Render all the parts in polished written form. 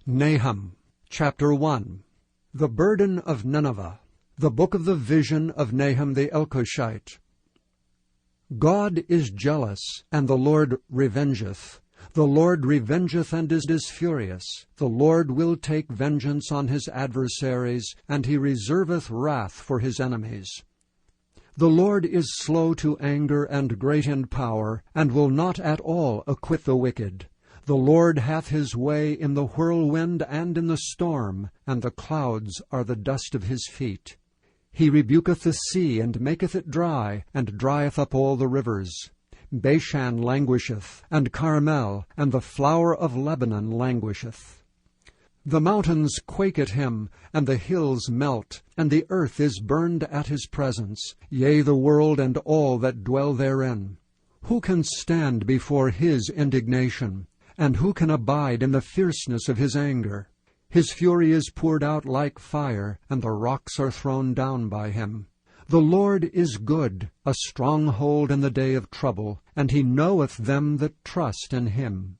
Nahum, chapter 1. The burden of Nineveh. The book of the vision of Nahum the Elkoshite. God is jealous, and the Lord revengeth. The Lord revengeth and is furious. The Lord will take vengeance on his adversaries, and he reserveth wrath for his enemies. The Lord is slow to anger and great in power, and will not at all acquit the wicked. The Lord hath his way in the whirlwind and in the storm, and the clouds are the dust of his feet. He rebuketh the sea, and maketh it dry, and drieth up all the rivers. Bashan languisheth, and Carmel, and the flower of Lebanon languisheth. The mountains quake at him, and the hills melt, and the earth is burned at his presence, yea, the world and all that dwell therein. Who can stand before his indignation? And who can abide in the fierceness of his anger? His fury is poured out like fire, and the rocks are thrown down by him. The Lord is good, a stronghold in the day of trouble, and he knoweth them that trust in him.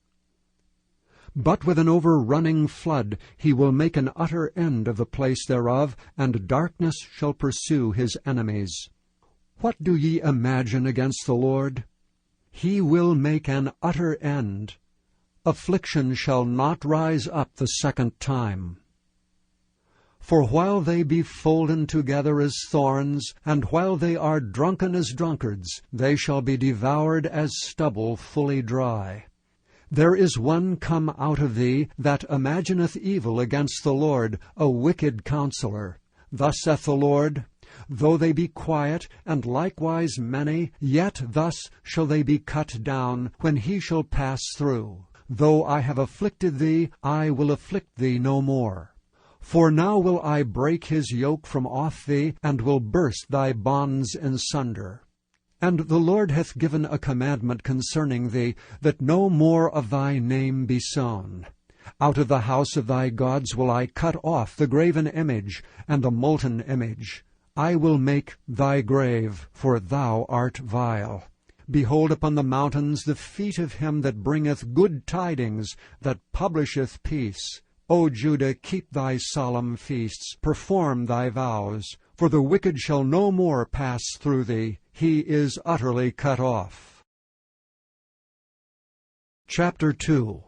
But with an overrunning flood he will make an utter end of the place thereof, and darkness shall pursue his enemies. What do ye imagine against the Lord? He will make an utter end. Affliction shall not rise up the second time. For while they be folden together as thorns, and while they are drunken as drunkards, they shall be devoured as stubble fully dry. There is one come out of thee that imagineth evil against the Lord, a wicked counselor. Thus saith the Lord, though they be quiet, and likewise many, yet thus shall they be cut down, when he shall pass through. Though I have afflicted thee, I will afflict thee no more. For now will I break his yoke from off thee, and will burst thy bonds in sunder. And the Lord hath given a commandment concerning thee, that no more of thy name be sown. Out of the house of thy gods will I cut off the graven image, and the molten image. I will make thy grave, for thou art vile. Behold upon the mountains the feet of him that bringeth good tidings, that publisheth peace. O Judah, keep thy solemn feasts, perform thy vows. For the wicked shall no more pass through thee, he is utterly cut off. Chapter 2.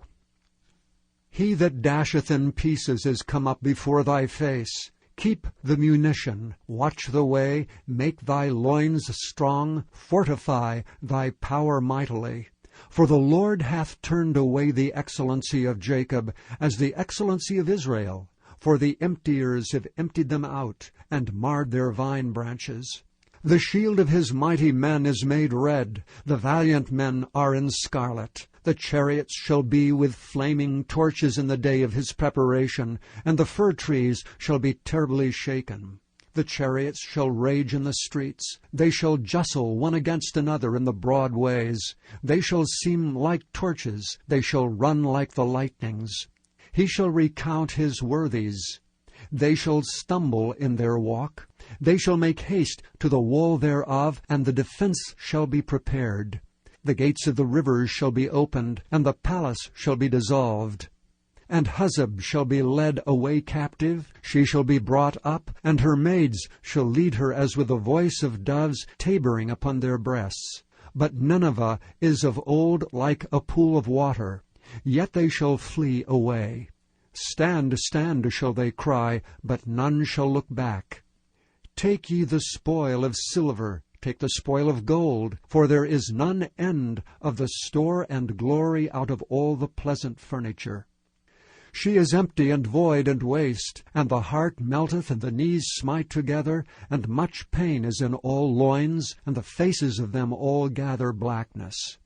He that dasheth in pieces is come up before thy face. Keep the munition, watch the way, make thy loins strong, fortify thy power mightily. For the Lord hath turned away the excellency of Jacob, as the excellency of Israel. For the emptiers have emptied them out, and marred their vine branches. The shield of his mighty men is made red, the valiant men are in scarlet. The chariots shall be with flaming torches in the day of his preparation, and the fir trees shall be terribly shaken. The chariots shall rage in the streets. They shall justle one against another in the broad ways. They shall seem like torches. They shall run like the lightnings. He shall recount his worthies. They shall stumble in their walk. They shall make haste to the wall thereof, and the defense shall be prepared. The gates of the rivers shall be opened, and the palace shall be dissolved. And Huzzab shall be led away captive, she shall be brought up, and her maids shall lead her as with the voice of doves tabering upon their breasts. But Nineveh is of old like a pool of water, yet they shall flee away. Stand, stand, shall they cry, but none shall look back. Take ye the spoil of silver, take the spoil of gold, for there is none end of the store and glory out of all the pleasant furniture. She is empty and void and waste, and the heart melteth, and the knees smite together, and much pain is in all loins, and the faces of them all gather blackness.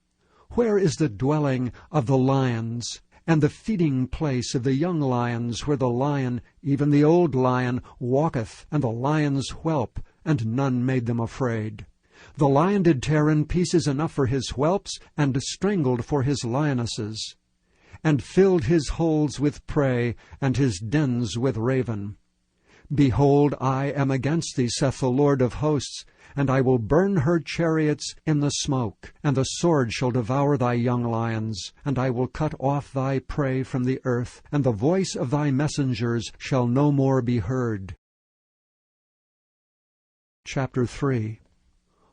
Where is the dwelling of the lions, and the feeding place of the young lions, where the lion, even the old lion, walketh, and the lion's whelp, and none made them afraid? The lion did tear in pieces enough for his whelps, and strangled for his lionesses, and filled his holes with prey, and his dens with raven. Behold, I am against thee, saith the Lord of hosts, and I will burn her chariots in the smoke, and the sword shall devour thy young lions, and I will cut off thy prey from the earth, and the voice of thy messengers shall no more be heard. Chapter 3.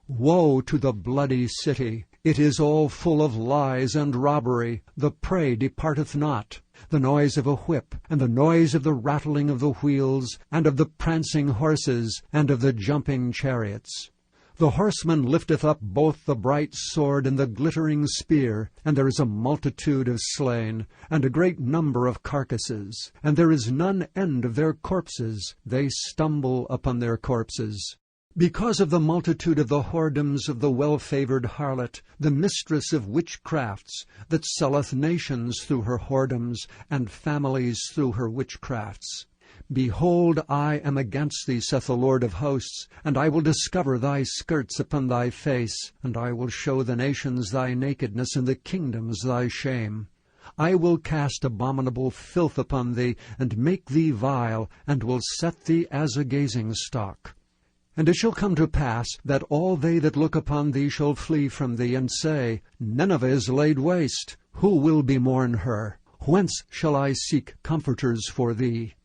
Woe to the bloody city! It is all full of lies and robbery. The prey departeth not. The noise of a whip, and the noise of the rattling of the wheels, and of the prancing horses, and of the jumping chariots. The horseman lifteth up both the bright sword and the glittering spear, and there is a multitude of slain, and a great number of carcasses, and there is none end of their corpses. They stumble upon their corpses. Because of the multitude of the whoredoms of the well-favored harlot, the mistress of witchcrafts, that selleth nations through her whoredoms, and families through her witchcrafts. Behold, I am against thee, saith the Lord of hosts, and I will discover thy skirts upon thy face, and I will show the nations thy nakedness, and the kingdoms thy shame. I will cast abominable filth upon thee, and make thee vile, and will set thee as a gazing-stock. And it shall come to pass that all they that look upon thee shall flee from thee, and say, Nineveh is laid waste. Who will bemourn her? Whence shall I seek comforters for thee?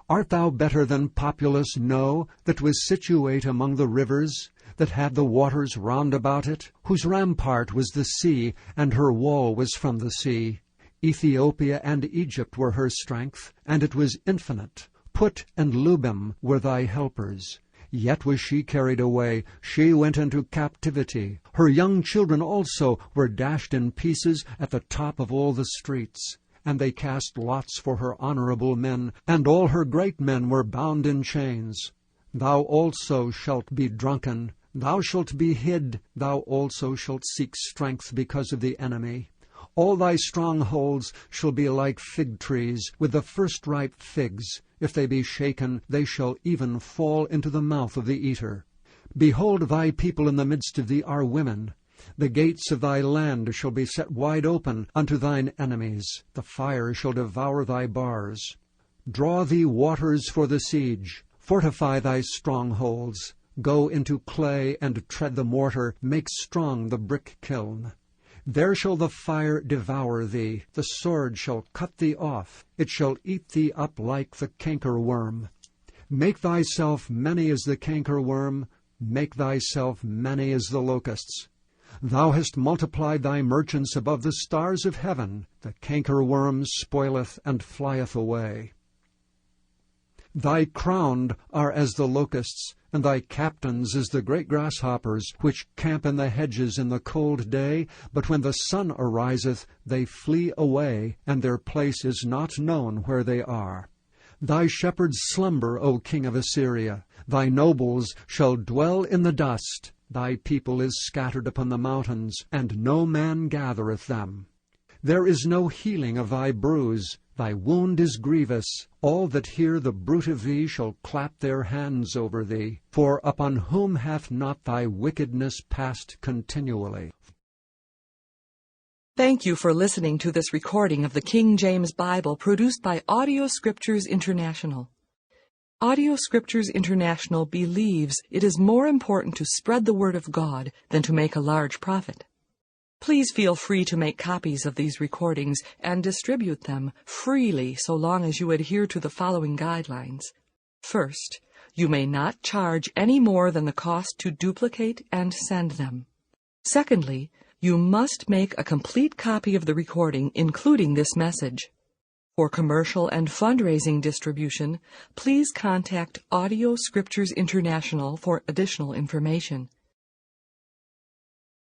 Art thou better than populous No, that was situate among the rivers, that had the waters round about it, whose rampart was the sea, and her wall was from the sea? Ethiopia and Egypt were her strength, and it was infinite. Put and Lubim were thy helpers. Yet was she carried away, she went into captivity. Her young children also were dashed in pieces at the top of all the streets. And they cast lots for her honorable men, and all her great men were bound in chains. Thou also shalt be drunken, thou shalt be hid, thou also shalt seek strength because of the enemy. All thy strongholds shall be like fig trees with the first ripe figs. If they be shaken, they shall even fall into the mouth of the eater. Behold, thy people in the midst of thee are women. The gates of thy land shall be set wide open unto thine enemies. The fire shall devour thy bars. Draw thee waters for the siege. Fortify thy strongholds. Go into clay and tread the mortar. Make strong the brick kiln. There shall the fire devour thee, the sword shall cut thee off, it shall eat thee up like the cankerworm. Make thyself many as the cankerworm, make thyself many as the locusts. Thou hast multiplied thy merchants above the stars of heaven, the cankerworm spoileth and flieth away. Thy crowned are as the locusts, and thy captains as the great grasshoppers, which camp in the hedges in the cold day, but when the sun ariseth, they flee away, and their place is not known where they are. Thy shepherds slumber, O king of Assyria. Thy nobles shall dwell in the dust. Thy people is scattered upon the mountains, and no man gathereth them. There is no healing of thy bruise. Thy wound is grievous. All that hear the bruit of thee shall clap their hands over thee. For upon whom hath not thy wickedness passed continually? Thank you for listening to this recording of the King James Bible produced by Audio Scriptures International. Audio Scriptures International believes it is more important to spread the Word of God than to make a large profit. Please feel free to make copies of these recordings and distribute them freely so long as you adhere to the following guidelines. First, you may not charge any more than the cost to duplicate and send them. Secondly, you must make a complete copy of the recording, including this message. For commercial and fundraising distribution, please contact Audio Scriptures International for additional information.